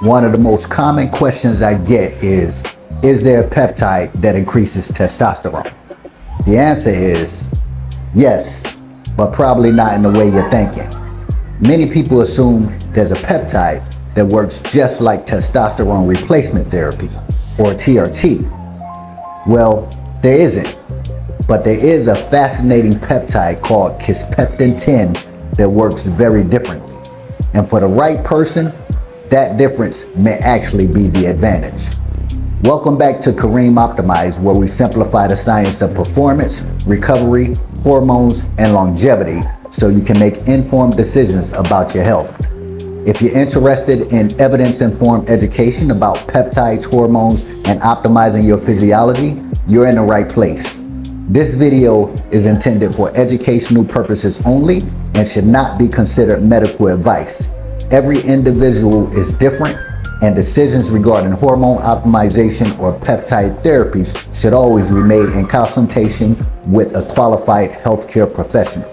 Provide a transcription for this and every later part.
One of the most common questions I get is there a peptide that increases testosterone? The answer is yes, but probably not in the way you're thinking. Many people assume there's a peptide that works just like testosterone replacement therapy, or TRT. Well, there isn't, but there is a fascinating peptide called Kisspeptin-10 that works very differently. And for the right person, that difference may actually be the advantage. Welcome back to KareemOptimized, where we simplify the science of performance, recovery, hormones, and longevity so you can make informed decisions about your health. If you're interested in evidence-informed education about peptides, hormones, and optimizing your physiology, you're in the right place. This video is intended for educational purposes only and should not be considered medical advice. Every individual is different, and decisions regarding hormone optimization or peptide therapies should always be made in consultation with a qualified healthcare professional.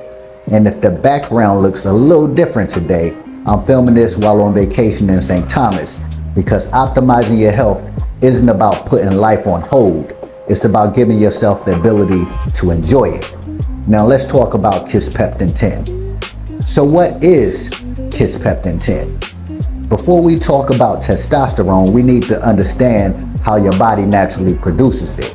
And if the background looks a little different today, I'm filming this while on vacation in St. Thomas, because optimizing your health isn't about putting life on hold. It's about giving yourself the ability to enjoy it. Now let's talk about Kisspeptin-10. So what is Kisspeptin-10? Before we talk about testosterone, we need to understand how your body naturally produces it.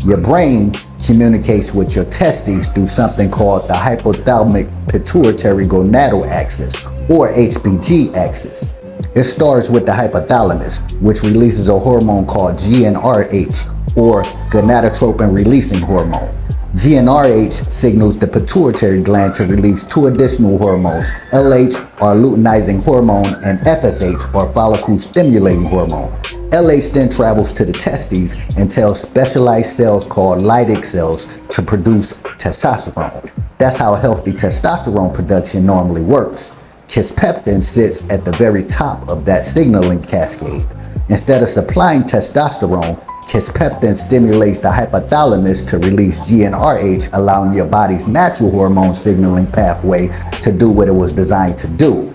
Your brain communicates with your testes through something called the hypothalamic pituitary gonadal axis, or HPG axis. It starts with the hypothalamus, which releases a hormone called GnRH, or gonadotropin releasing hormone. GnRH signals the pituitary gland to release two additional hormones, LH, or luteinizing hormone, and FSH, or follicle stimulating hormone. LH then travels to the testes and tells specialized cells called Leydig cells to produce testosterone. That's how healthy testosterone production normally works. Kisspeptin sits at the very top of that signaling cascade. Instead of supplying testosterone, Kisspeptin stimulates the hypothalamus to release GnRH, allowing your body's natural hormone signaling pathway to do what it was designed to do.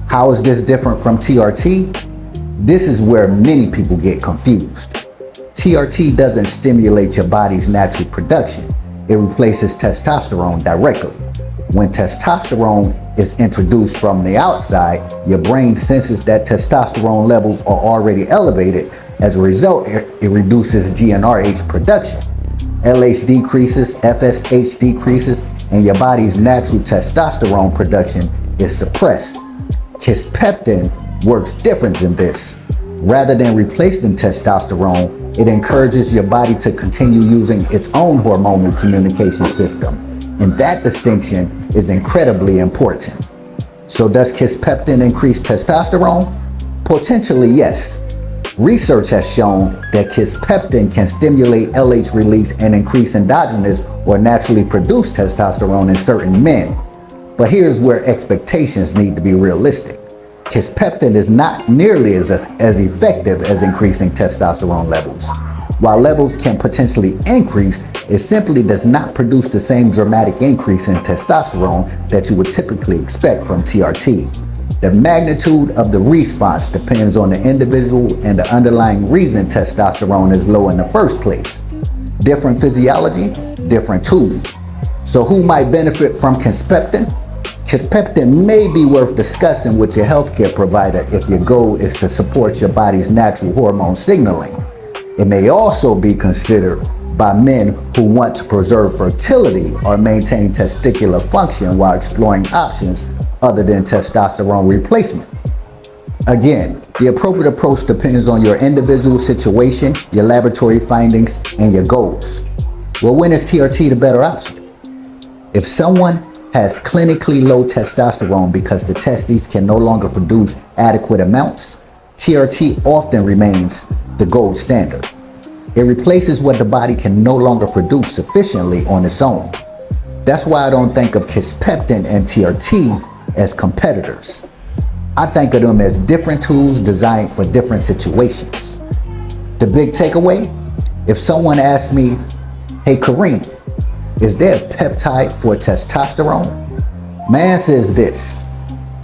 How is this different from TRT? This is where many people get confused. TRT doesn't stimulate your body's natural production. It replaces testosterone directly. When testosterone is introduced from the outside, your brain senses that testosterone levels are already elevated. As a result, it reduces GnRH production. LH decreases, FSH decreases, and your body's natural testosterone production is suppressed. Kisspeptin works different than this. Rather than replacing testosterone, it encourages your body to continue using its own hormonal communication system. And that distinction is incredibly important. So does Kisspeptin increase testosterone? Potentially, yes. Research has shown that Kisspeptin can stimulate LH release and increase endogenous or naturally produced testosterone in certain men. But here's where expectations need to be realistic. Kisspeptin is not nearly as effective as increasing testosterone levels. While levels can potentially increase, it simply does not produce the same dramatic increase in testosterone that you would typically expect from TRT. The magnitude of the response depends on the individual and the underlying reason testosterone is low in the first place. Different physiology, different tools. So who might benefit from Kisspeptin? Kisspeptin may be worth discussing with your healthcare provider if your goal is to support your body's natural hormone signaling. It may also be considered by men who want to preserve fertility or maintain testicular function while exploring options other than testosterone replacement. Again, the appropriate approach depends on your individual situation, your laboratory findings, and your goals. Well, when is TRT the better option? If someone has clinically low testosterone because the testes can no longer produce adequate amounts, TRT often remains the gold standard. It replaces what the body can no longer produce sufficiently on its own. That's why I don't think of Kisspeptin and TRT as competitors. I think of them as different tools designed for different situations. The big takeaway? If someone asks me, "Hey Kareem, is there a peptide for testosterone?" My answer is this: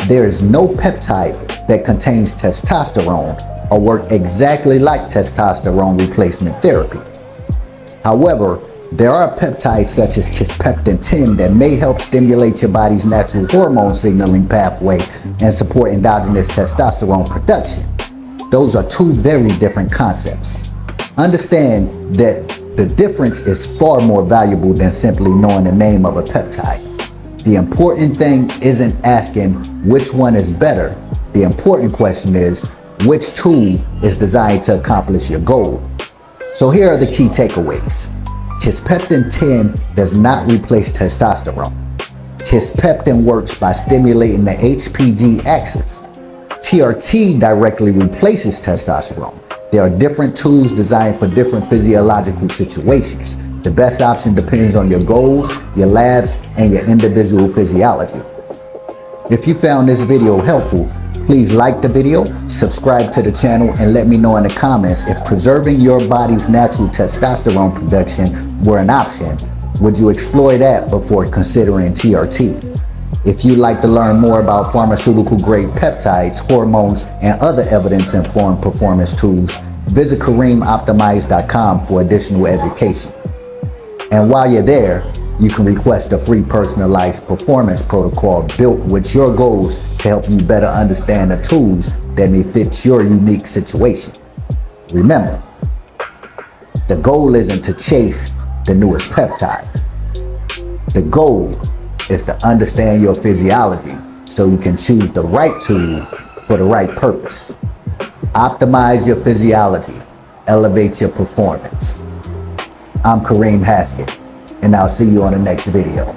there is no peptide that contains testosterone or work exactly like testosterone replacement therapy. However, there are peptides such as Kisspeptin-10 that may help stimulate your body's natural hormone signaling pathway and support endogenous testosterone production. Those are two very different concepts. Understand that the difference is far more valuable than simply knowing the name of a peptide. The important thing isn't asking which one is better. The important question is which tool is designed to accomplish your goal. So here are the key takeaways. Kisspeptin-10 does not replace testosterone. Kisspeptin works by stimulating the HPG axis. TRT directly replaces testosterone. There are different tools designed for different physiological situations. The best option depends on your goals, your labs, and your individual physiology. If you found this video helpful, please like the video, subscribe to the channel, and let me know in the comments if preserving your body's natural testosterone production were an option. Would you explore that before considering TRT? If you'd like to learn more about pharmaceutical-grade peptides, hormones, and other evidence-informed performance tools, visit KareemOptimized.com for additional education. And while you're there, you can request a free personalized performance protocol built with your goals to help you better understand the tools that may fit your unique situation. Remember, the goal isn't to chase the newest peptide. The goal is to understand your physiology so you can choose the right tool for the right purpose. Optimize your physiology, elevate your performance. I'm Kareem Haskett, and I'll see you on the next video.